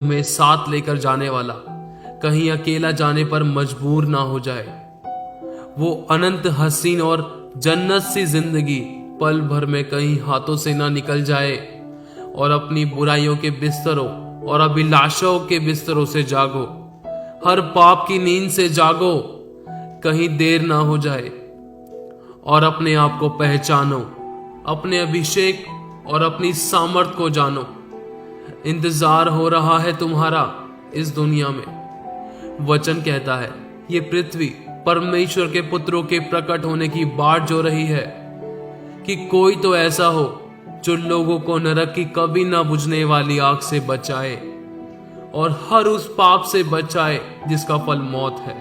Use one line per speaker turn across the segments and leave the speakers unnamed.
तुम्हें साथ लेकर जाने वाला कहीं अकेला जाने पर मजबूर ना हो जाए। वो अनंत हसीन और जन्नत सी जिंदगी पल भर में कहीं हाथों से ना निकल जाए और अपनी बुराइयों के बिस्तरों और अभिलाषाओं के बिस्तरों से जागो, हर पाप की नींद से जागो, कहीं देर ना हो जाए और अपने आप को पहचानो, अपने अभिषेक और अपनी सामर्थ को जानो। इंतजार हो रहा है तुम्हारा इस दुनिया में। वचन कहता है ये पृथ्वी परमेश्वर के पुत्रों के प्रकट होने की बाट जो रही है कि कोई तो ऐसा हो जो लोगों को नरक की कभी ना बुझने वाली आग से बचाए और हर उस पाप से बचाए जिसका फल मौत है।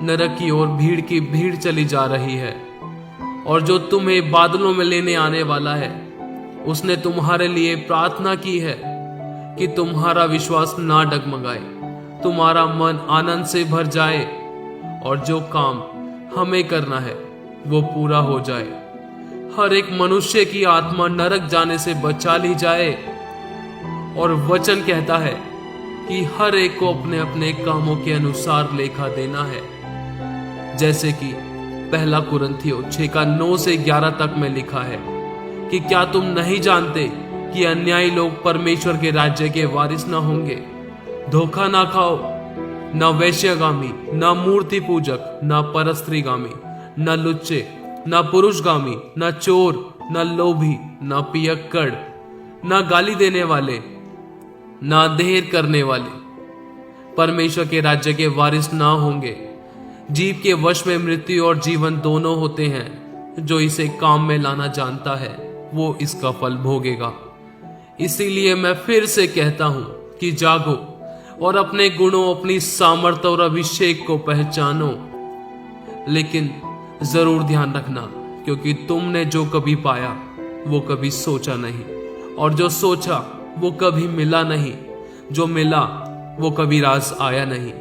नरक की ओर भीड़ की भीड़ चली जा रही है और जो तुम्हें बादलों में लेने आने वाला है उसने तुम्हारे लिए प्रार्थना की है कि तुम्हारा विश्वास ना डगमगाए, तुम्हारा मन आनंद से भर जाए और जो काम हमें करना है वो पूरा हो जाए। हर एक मनुष्य की आत्मा नरक जाने से बचा ली जाए और वचन कहता है कि हर एक को अपने अपने कामों के अनुसार लेखा देना है। जैसे कि पहला कुरिन्थियों 6:9 से 11 तक में लिखा है कि क्या तुम नहीं जानते कि अन्यायी लोग परमेश्वर के राज्य के वारिस ना होंगे। धोखा ना खाओ, ना वैश्यगामी, ना मूर्ति पूजक, ना परस्त्रीगामी, ना लुच्चे, ना पुरुषगामी, ना चोर, ना लोभी, ना पियक्कड़, ना गाली देने वाले, ना देर करने वाले परमेश्वर के राज्य के वारिस ना होंगे। जीव के वश में मृत्यु और जीवन दोनों होते हैं। जो इसे काम में लाना जानता है वो इसका फल भोगेगा। इसीलिए मैं फिर से कहता हूं कि जागो और अपने गुणों, अपनी सामर्थ्य और अभिषेक को पहचानो। लेकिन जरूर ध्यान रखना, क्योंकि तुमने जो कभी पाया वो कभी सोचा नहीं, और जो सोचा वो कभी मिला नहीं, जो मिला वो कभी रास आया नहीं,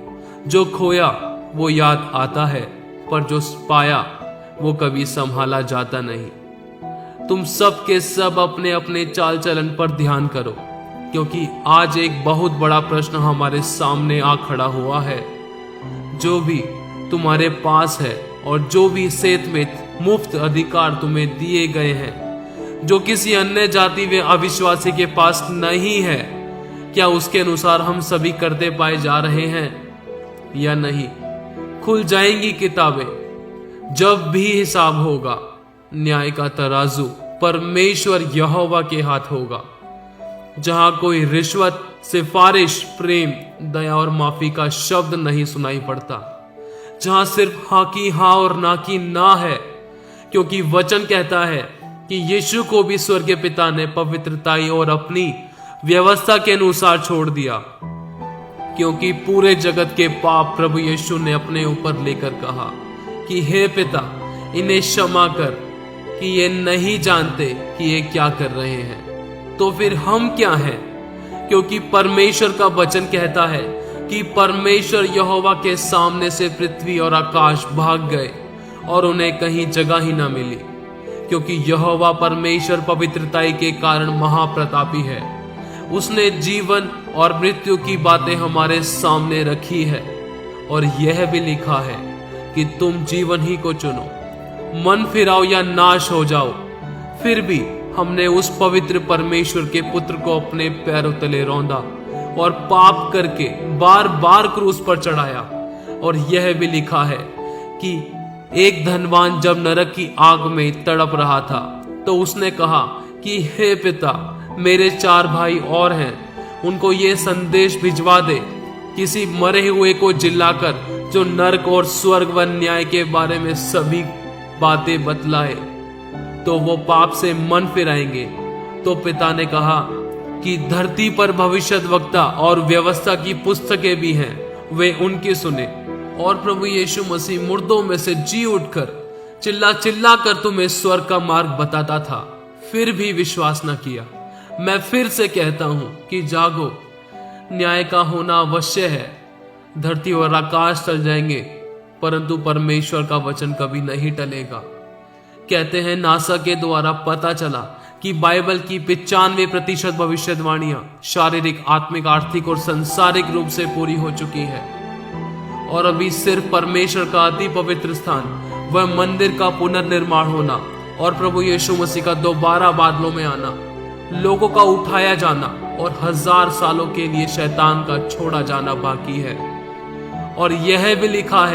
जो खोया वो याद आता है, पर जो पाया वो कभी संभाला जाता नहीं। तुम सब के सब अपने अपने चाल चलन पर ध्यान करो, क्योंकि आज एक बहुत बड़ा प्रश्न हमारे सामने आ खड़ा हुआ है। जो भी तुम्हारे पास है और जो भी सेत में मुफ्त अधिकार तुम्हें दिए गए हैं, जो किसी अन्य जाति व अविश्वासी के पास नहीं है, क्या उसके अनुसार हम सभी करते पाए जा रहे हैं या नहीं? खुल जाएंगी किताबें जब भी हिसाब होगा। न्याय का तराजू परमेश्वर यहोवा के हाथ होगा, जहां कोई रिश्वत, सिफारिश, प्रेम, दया और माफी का शब्द नहीं सुनाई पड़ता, जहां सिर्फ हाँ की हाँ और ना की ना है। क्योंकि वचन कहता है कि यीशु को भी स्वर्गीय पिता ने पवित्रताई और अपनी व्यवस्था के अनुसार छोड़ दिया, क्योंकि पूरे जगत के पाप प्रभु यीशु ने अपने ऊपर लेकर कहा कि हे पिता, इन्हें क्षमा कर कि ये नहीं जानते कि ये क्या कर रहे हैं। तो फिर हम क्या हैं? क्योंकि परमेश्वर का वचन कहता है कि परमेश्वर यहोवा के सामने से पृथ्वी और आकाश भाग गए और उन्हें कहीं जगह ही ना मिली, क्योंकि यहोवा परमेश्वर पवित्रताई के कारण महाप्रतापी है। उसने जीवन और मृत्यु की बातें हमारे सामने रखी है और यह भी लिखा है कि तुम जीवन ही को चुनो, मन फिराओ या नाश हो जाओ। फिर भी हमने उस पवित्र परमेश्वर के पुत्र को अपने पैरों तले रौंदा और पाप करके बार बार क्रूस पर चढ़ाया। और यह भी लिखा है कि एक धनवान जब नरक की आग में तड़प रहा था तो उसने कहा कि हे पिता, मेरे 4 भाई और हैं, उनको ये संदेश भिजवा दे, किसी मरे हुए को जिलाकर जो नरक और स्वर्ग व न्याय के बारे में सभी बातें बतलाए, तो वो पाप से मन फिराएंगे। तो पिता ने कहा कि धरती पर भविष्यद्वक्ता और व्यवस्था की पुस्तकें भी हैं, वे उनकी सुने। और प्रभु यीशु मसीह मुर्दों में से जी उठकर चिल्ला चिल्ला कर तुम्हें स्वर्ग का मार्ग बताता था, फिर भी विश्वास न किया। मैं फिर से कहता हूं कि जागो, न्याय का होना अवश्य है। धरती और आकाश टल जाएंगे, परंतु परमेश्वर का वचन कभी नहीं टलेगा। कहते हैं नासा के द्वारा पता चला कि बाइबल की 95% भविष्यवाणियां शारीरिक, आत्मिक, आर्थिक और सांसारिक रूप से पूरी हो चुकी है और अभी सिर्फ परमेश्वर का अति पवित्र स्थान, वह मंदिर का पुनर्निर्माण होना और प्रभु यीशु मसीह का दोबारा बादलों में आना, लोगों का उठाया जाना और 1000 सालों के लिए शैतान का छोड़ा जाना बाकी है। और यह भी लिखा है